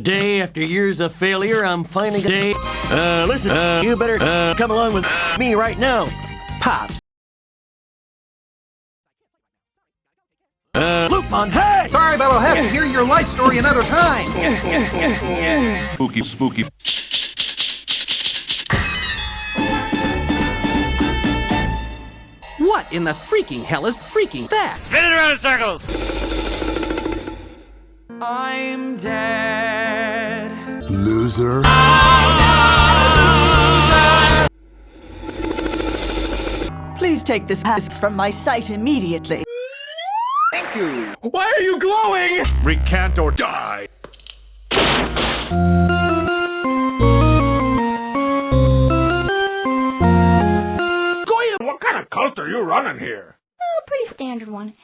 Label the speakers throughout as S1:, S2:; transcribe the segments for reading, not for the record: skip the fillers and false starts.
S1: Today, after years of failure, I'm finally gonna... listen, you better come along with me right now. Pops. Lupin, hey!
S2: Sorry, but I'll have to hear your life story another time.
S3: Spooky, spooky.
S4: What in the freaking hell is freaking that?
S1: Spin it around in circles!
S4: I'm dead.
S3: Loser.
S5: Please take this husk from my sight immediately.
S4: Thank you.
S1: Why are you glowing?
S3: Recant or die.
S6: What kind of cult are you running here?
S7: Oh, pretty standard one.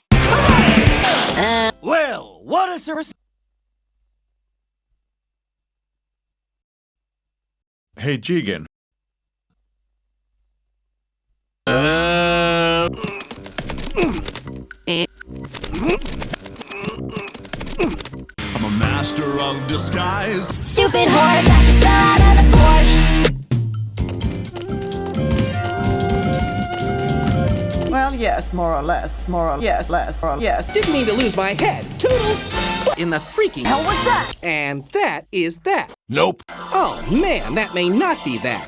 S1: Well, what a service.
S3: Hey, Jigen. I'm a master of disguise.
S7: Stupid horse, I just fell out of the Porsche.
S5: Well, yes, more or less, yes, less, or yes.
S4: Didn't mean to lose my head. Toodles. What in the freaking hell was that? And that is that.
S3: Nope.
S4: Oh man, that may not be that.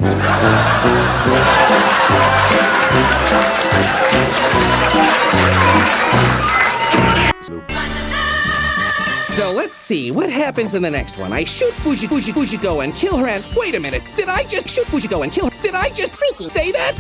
S4: So let's see, what happens in the next one? I shoot Fujiko and kill her and... Wait a minute, did I just shoot Fujiko and kill her? Did I just freaking say that?